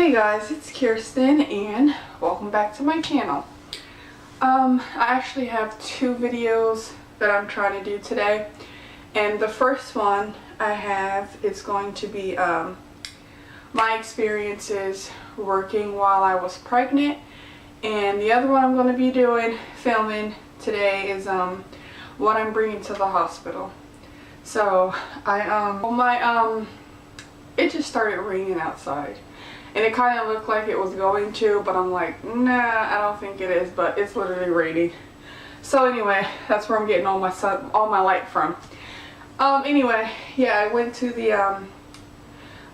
Hey guys, it's Kirsten and welcome back to my channel. I actually have two videos that I'm trying to do today, and the first one I have is going to be my experiences working while I was pregnant, and the other one I'm going to be filming today is what I'm bringing to the hospital. So it just started raining outside. And it kind of looked like it was going to, but I'm like, nah, I don't think it is, but it's literally raining. So anyway, that's where I'm getting all my light from. Anyway, yeah, I went to the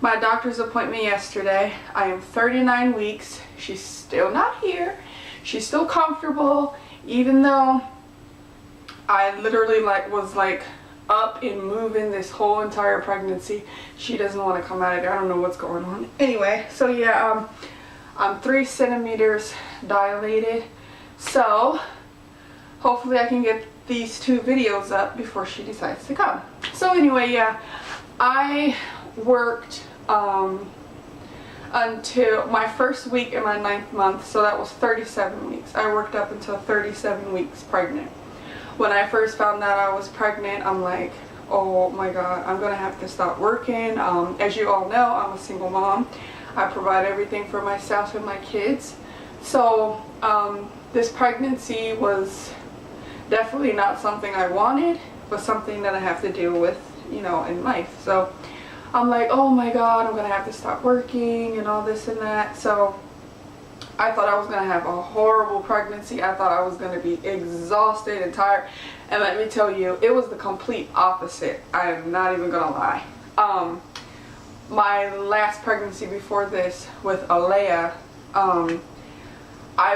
my doctor's appointment yesterday. I am 39 weeks. She's still not here. She's still comfortable, even though I literally was up and moving this whole entire pregnancy. She doesn't want to come out of there. I don't know what's going on. Anyway, so yeah, I'm 3 centimeters dilated. So hopefully I can get these two videos up before she decides to come. So anyway, yeah, I worked until my first week in my 9th month, so that was 37 weeks. I worked up until 37 weeks pregnant. When I first found out I was pregnant, I'm like, oh my god, I'm gonna have to stop working. As you all know, I'm a single mom. I provide everything for myself and my kids. So this pregnancy was definitely not something I wanted, but something that I have to deal with, you know, in life. So I'm like, oh my god, I'm gonna have to stop working and all this and that. So I thought I was going to have a horrible pregnancy. I thought I was going to be exhausted and tired. And let me tell you, it was the complete opposite. I am not even going to lie. My last pregnancy before this with Alea, I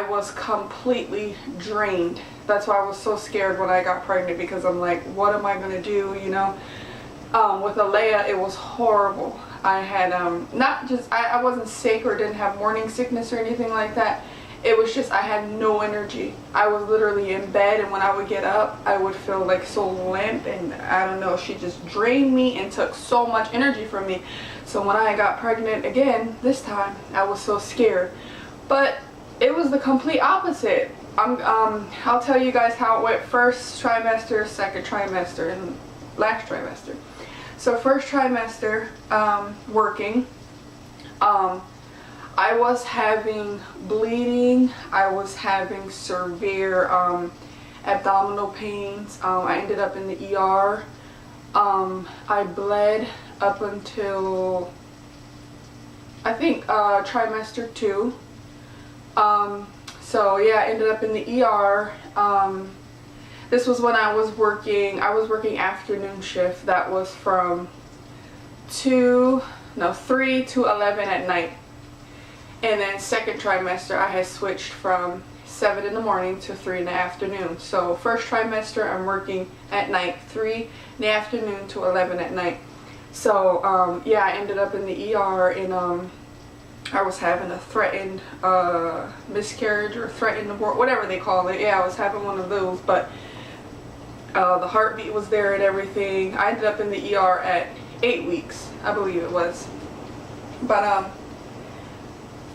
was completely drained. That's why I was so scared when I got pregnant, because I'm like, what am I going to do, you know? With Alea, it was horrible. I had I wasn't sick or didn't have morning sickness or anything like that. It was just I had no energy. I was literally in bed, and when I would get up, I would feel like so limp, and I don't know, she just drained me and took so much energy from me. So when I got pregnant again this time, I was so scared. But it was the complete opposite. I'll tell you guys how it went: first trimester, second trimester, and last trimester. So first trimester, working, I was having bleeding, I was having severe abdominal pains. I ended up in the ER. I bled up until, I think, trimester 2. So yeah, I ended up in the ER. This was when I was working afternoon shift. That was from 3 to 11 at night. And then second trimester, I had switched from 7 in the morning to 3 in the afternoon. So first trimester, I'm working at night, 3 in the afternoon to 11 at night. So yeah, I ended up in the ER, and I was having a threatened miscarriage or threatened abort, whatever they call it. Yeah, I was having one of those, but the heartbeat was there and everything. I ended up in the ER at 8 weeks, I believe it was. But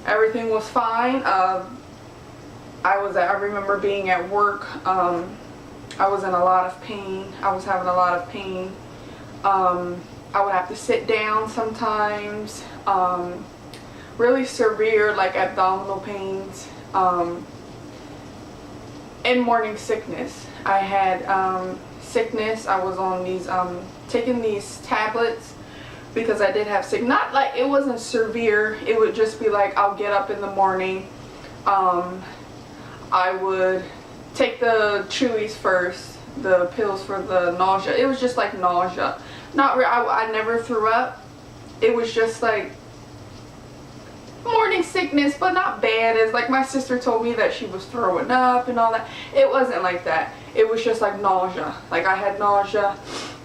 everything was fine. I remember being at work. I was in a lot of pain. I was having a lot of pain. I would have to sit down sometimes. Really severe, like, abdominal pains. And morning sickness. I had sickness. I was on these taking these tablets because I did have sick. Not like, it wasn't severe. It would just be like, I'll get up in the morning. I would take the Chewies first, the pills for the nausea. It was just like nausea. Not I never threw up. It was just like morning sickness, but not bad. As like my sister told me that she was throwing up and all that. It wasn't like that. It was just like nausea. Like, I had nausea,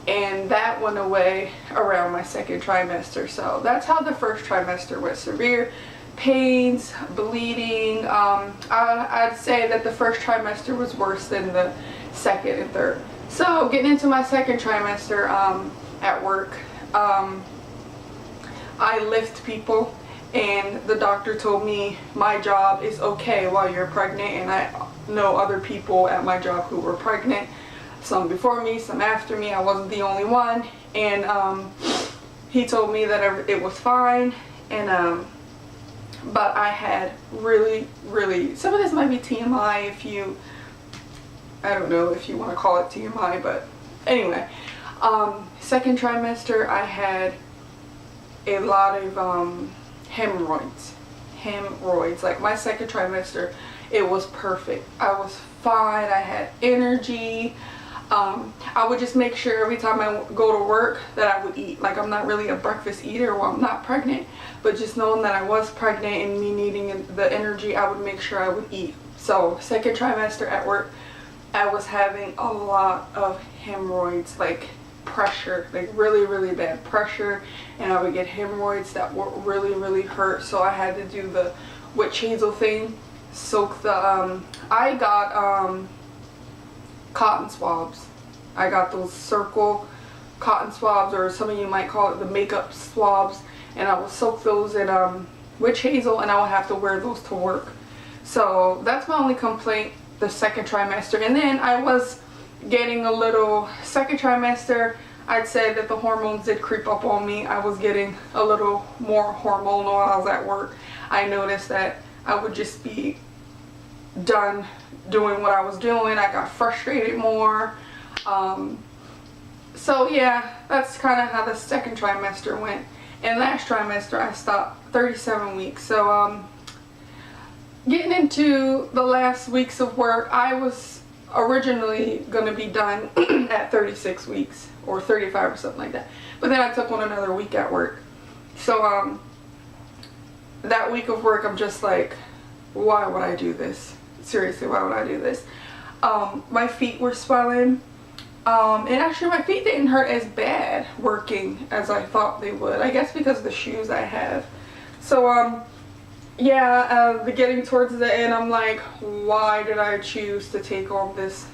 and that went away around my second trimester. So that's how the first trimester went. Severe pains, bleeding. I'd say that the first trimester was worse than the second and third. So getting into my second trimester at work, I lift people, and the doctor told me my job is okay while you're pregnant, and I know other people at my job who were pregnant, some before me, some after me. I wasn't the only one, and he told me that it was fine, and but I had really, some of this might be TMI if you, I don't know if you want to call it TMI, but anyway, second trimester I had a lot of hemorrhoids. Like my second trimester, it was perfect. I was fine. I had energy. I would just make sure every time I go to work that I would eat. Like, I'm not really a breakfast eater while I'm not pregnant, but just knowing that I was pregnant and me needing the energy, I would make sure I would eat. So second trimester at work, I was having a lot of hemorrhoids, like pressure, like really bad pressure, and I would get hemorrhoids that would really hurt. So I had to do the witch hazel thing, soak the I got cotton swabs. I got those circle cotton swabs, or some of you might call it the makeup swabs, and I would soak those in witch hazel, and I would have to wear those to work. So that's my only complaint the second trimester. And then I was getting a little, second trimester, I'd say that the hormones did creep up on me. I was getting a little more hormonal while I was at work. I noticed that I would just be done doing what I was doing. I got frustrated more. So yeah, that's kind of how the second trimester went. And last trimester I stopped 37 weeks. So getting into the last weeks of work, I was originally going to be done at 36 weeks or 35 or something like that. But then I took on another week at work. So that week of work, I'm just like, why would I do this? Seriously, why would I do this? My feet were swelling. And actually my feet didn't hurt as bad working as I thought they would. I guess because of the shoes I have. So yeah, getting towards the end, I'm like, why did I choose to take on this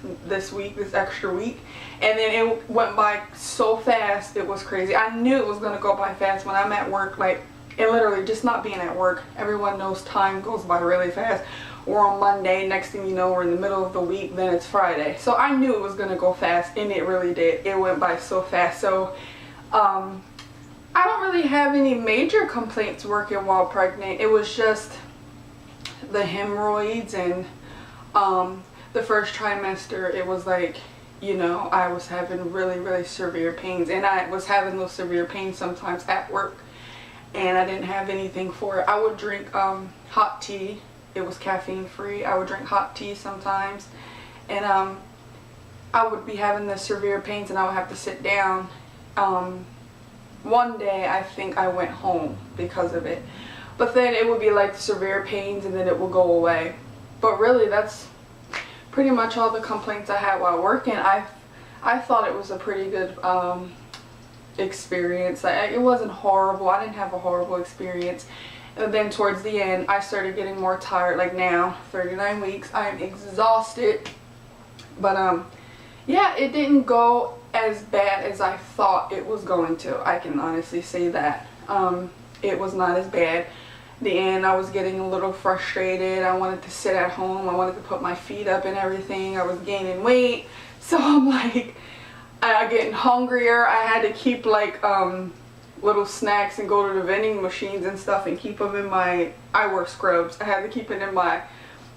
extra week? And then it went by so fast, it was crazy. I knew it was going to go by fast when I'm at work, like, and literally just not being at work. Everyone knows time goes by really fast. We're on Monday, next thing you know, we're in the middle of the week, then it's Friday. So I knew it was going to go fast, and it really did. It went by so fast. So I don't really have any major complaints working while pregnant. It was just the hemorrhoids, and the first trimester, it was like, you know, I was having really severe pains, and I was having those severe pains sometimes at work, and I didn't have anything for it. I would drink hot tea. It was caffeine free. I would drink hot tea sometimes, and I would be having the severe pains, and I would have to sit down. One day I think I went home because of it, but then it would be like severe pains, and then it will go away. But really, that's pretty much all the complaints I had while working. I thought it was a pretty good experience. It wasn't horrible. I didn't have a horrible experience. And then towards the end, I started getting more tired. Like now, 39 weeks, I'm exhausted. But yeah, it didn't go as bad as I thought it was going to. I can honestly say that. It was not as bad. The end, I was getting a little frustrated. I wanted to sit at home. I wanted to put my feet up and everything. I was gaining weight. So I'm like, I'm getting hungrier. I had to keep like little snacks and go to the vending machines and stuff and keep them in my, I wear scrubs. I had to keep it in my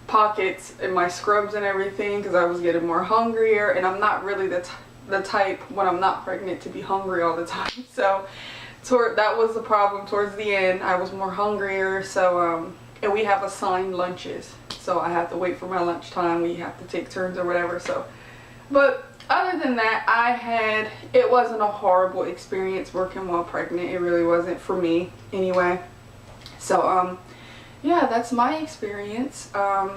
pockets, in my scrubs and everything, because I was getting more hungrier, and I'm not really the type when I'm not pregnant to be hungry all the time. So that was the problem towards the end. I was more hungrier. So and we have assigned lunches, so I have to wait for my lunchtime. We have to take turns or whatever. So, but other than that, it wasn't a horrible experience working while pregnant. It really wasn't for me anyway. So yeah, that's my experience. I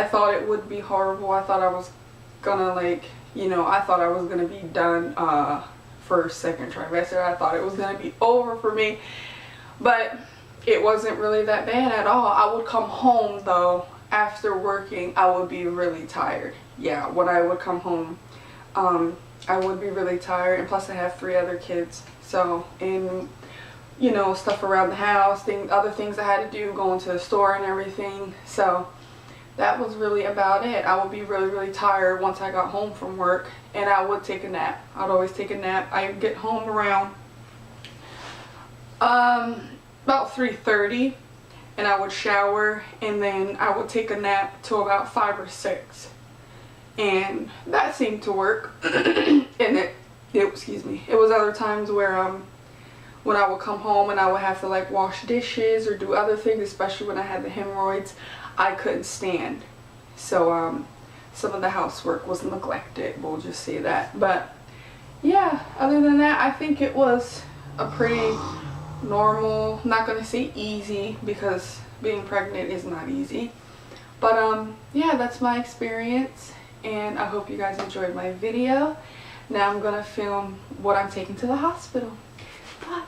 thought it would be horrible. I thought I was gonna, like, you know, I thought I was gonna be done first, second trimester. I thought it was gonna be over for me, but it wasn't really that bad at all. I would come home though, after working, I would be really tired. Yeah, when I would come home, I would be really tired, and plus I have 3 other kids. So, and you know, stuff around the house, other things I had to do, going to the store and everything. So that was really about it. I would be really, really tired once I got home from work, and I would take a nap. I'd always take a nap. I'd get home around about 3:30, and I would shower, and then I would take a nap till about 5 or 6, and that seemed to work. And excuse me, it was other times where when I would come home and I would have to like wash dishes or do other things, especially when I had the hemorrhoids, I couldn't stand. So some of the housework was neglected, we'll just say that. But yeah, other than that, I think it was a pretty normal, not gonna say easy, because being pregnant is not easy, but yeah, that's my experience, and I hope you guys enjoyed my video. Now I'm gonna film what I'm taking to the hospital. Bye.